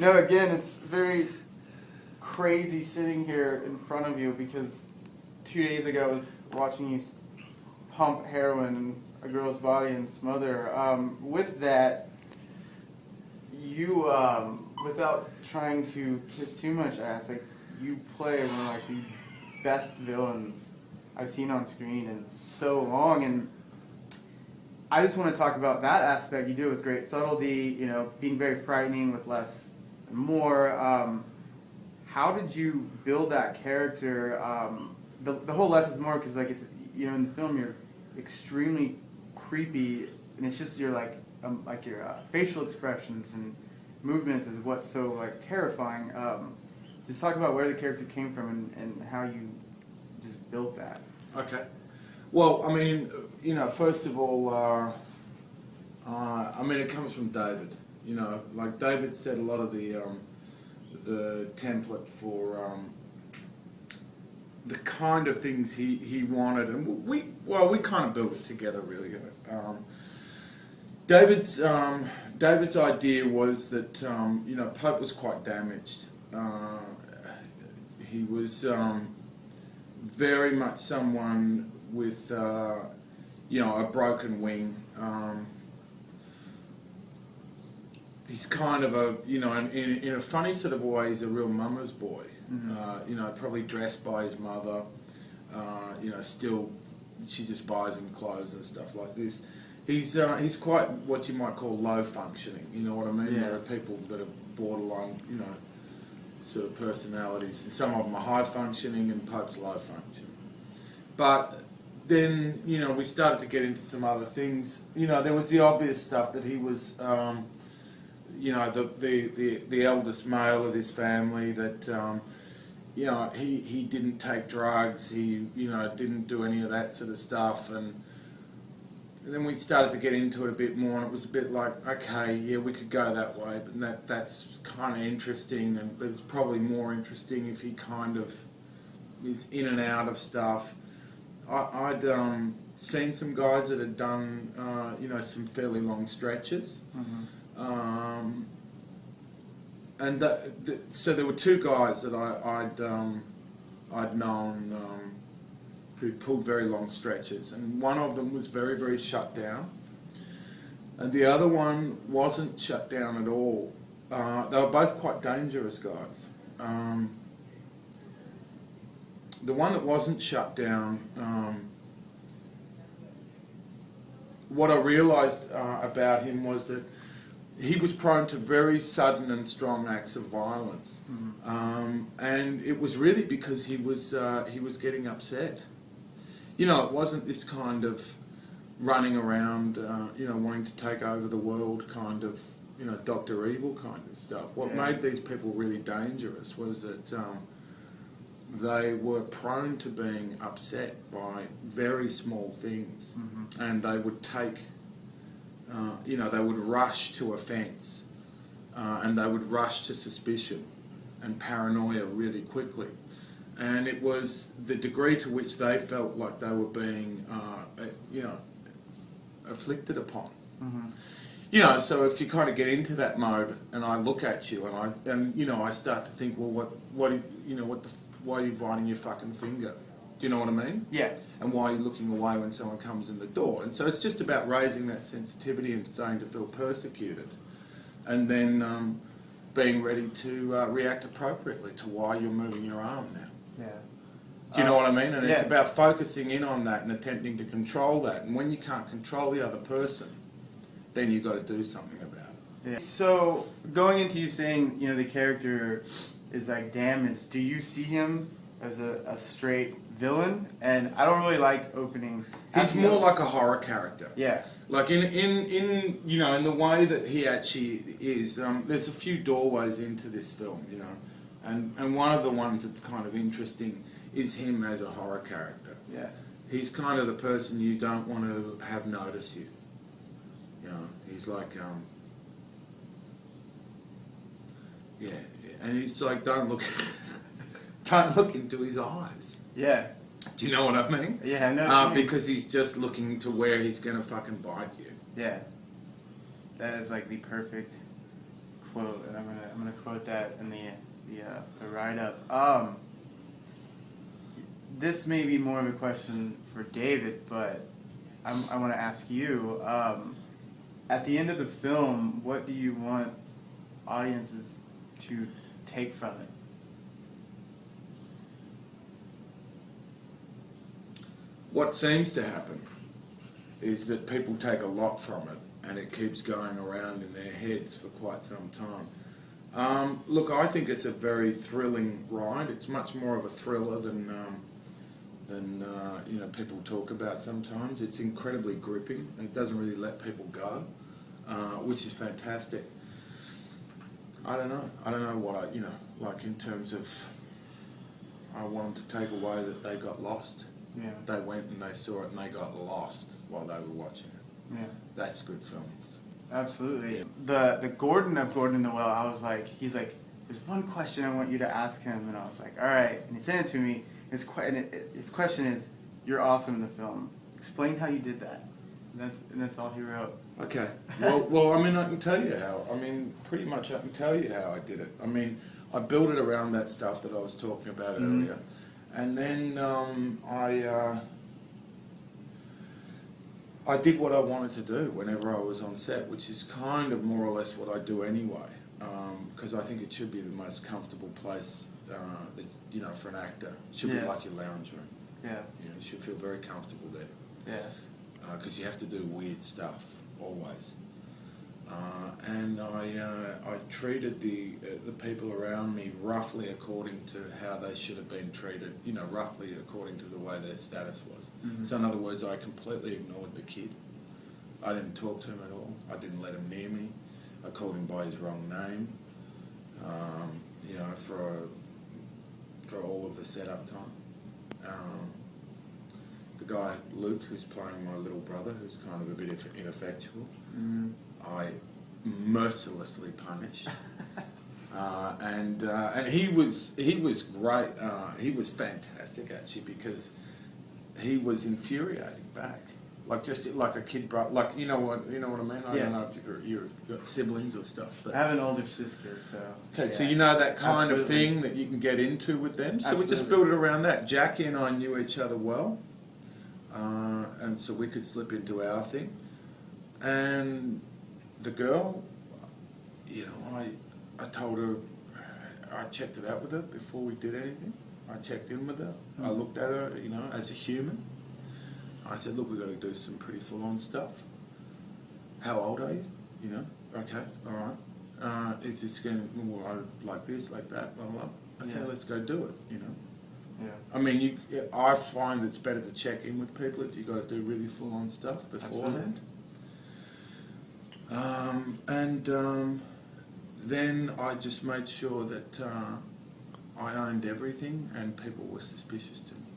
No, again, it's very crazy sitting here in front of you because 2 days ago I was watching you pump heroin in a girl's body and smother. With that, you, without trying to kiss too much ass, like you play one of like the best villains I've seen on screen in so long, and I just want to talk about that aspect. You do it with great subtlety, you know, being very frightening with less and more. How did you build that character? The whole less is more because, like, it's, you know, in the film you're extremely creepy, and it's just your your facial expressions and movements is what's so like terrifying. Just talk about where the character came from and how you just built that. Okay. Well, I mean, you know, first of all, I mean, it comes from David. You know, like David said, a lot of the template for the kind of things he wanted, and we kind of built it together, really. David's idea was that you know, Pope was quite damaged. He was very much someone with you know, a broken wing. He's kind of a, you know, in a funny sort of way, he's a real mama's boy. Mm-hmm. You know, probably dressed by his mother. You know, still, she just buys him clothes and stuff like this. He's quite what you might call low functioning. You know what I mean? Yeah. There are people that are borderline, you know, sort of personalities, and some of them are high functioning, and Pope's low functioning. But then, you know, we started to get into some other things. You know, there was the obvious stuff that he was, you know, the eldest male of his family, that, you know, he didn't take drugs, he, you know, didn't do any of that sort of stuff, and then we started to get into it a bit more, and it was a bit like, okay, yeah, we could go that way, but that's kind of interesting, and but it's probably more interesting if he kind of is in and out of stuff. I'd seen some guys that had done, you know, some fairly long stretches. Mm-hmm. And so there were two guys that I'd known who pulled very long stretches, and one of them was very, very shut down, and the other one wasn't shut down at all. They were both quite dangerous guys. The one that wasn't shut down, what I realised about him was that he was prone to very sudden and strong acts of violence. Mm-hmm. And it was really because he was getting upset. You know, it wasn't this kind of running around, you know, wanting to take over the world kind of, you know, Dr. Evil kind of stuff. What made these people really dangerous was that they were prone to being upset by very small things. Mm-hmm. And they would take, you know, they would rush to offence, and they would rush to suspicion and paranoia really quickly. And it was the degree to which they felt like they were being, you know, afflicted upon. Mm-hmm. You know, so if you kind of get into that mode, and I look at you, and you know, I start to think, well, why are you biting your fucking finger? Do you know what I mean? Yeah. And why are you looking away when someone comes in the door? And so it's just about raising that sensitivity and starting to feel persecuted, and then being ready to react appropriately to why you're moving your arm now. Yeah. Do you know what I mean? And it's about focusing in on that and attempting to control that. And when you can't control the other person, then you've got to do something about it. Yeah. So going into you saying, you know, the character is like damaged, do you see him as a straight villain? And I don't really like opening. He's more like a horror character. Yeah. Like in you know, in the way that he actually is. There's a few doorways into this film, you know, and one of the ones that's kind of interesting is him as a horror character. Yeah. He's kind of the person you don't want to have notice you. You know, he's like, yeah, and it's like, don't look into his eyes. Yeah. Do you know what I mean? Yeah, I know. Because he's just looking to where he's going to fucking bite you. Yeah. That is like the perfect quote, and I'm gonna quote that in the write up. This may be more of a question for David, but I want to ask you. At the end of the film, what do you want audiences to take from it? What seems to happen is that people take a lot from it, and it keeps going around in their heads for quite some time. Look, I think it's a very thrilling ride. It's much more of a thriller than people talk about sometimes. It's incredibly gripping, and it doesn't really let people go, which is fantastic. I don't know what like in terms of, I want them to take away that they got lost. Yeah. They went and they saw it and they got lost while they were watching it. Yeah. That's good films. Absolutely. Yeah. The Gordon of Gordon in the Well, I was like, he's like, there's one question I want you to ask him, and I was like, all right. And he sent it to me. His question is, you're awesome in the film. Explain how you did that. And that's all he wrote. Okay. Well, I mean, I can tell you how. I mean, pretty much I can tell you how I did it. I mean, I built it around that stuff that I was talking about earlier. And then I did what I wanted to do whenever I was on set, which is kind of more or less what I do anyway, because I think it should be the most comfortable place that, for an actor. It should be like your lounge room. Yeah. You should feel very comfortable there. Yeah. Because you have to do weird stuff always. And I treated the people around me roughly according to how they should have been treated, roughly according to the way their status was. Mm-hmm. So in other words, I completely ignored the kid. I didn't talk to him at all. I didn't let him near me. I called him by his wrong name, for all of the setup time. The guy, Luke, who's playing my little brother, who's kind of a bit ineffectual, I mercilessly punished. And he was great. He was fantastic actually, because he was infuriating back, just like a kid brother. Like you know what I mean. I don't know if you've got siblings or stuff. But I have an older sister, so. Okay, so you know that kind of thing that you can get into with them. So we just built it around that. Jackie and I knew each other well, and so we could slip into our thing. And the girl, I told her, I checked it out with her before we did anything. I checked in with her. I looked at her, as a human. I said, look, we've got to do some pretty full-on stuff. How old are you? Okay, all right. Is this going to, like this, like that, blah, blah. Okay, let's go do it, Yeah. I mean, I find it's better to check in with people if you've got to do really full-on stuff beforehand. Then I just made sure that I owned everything and people were suspicious to me.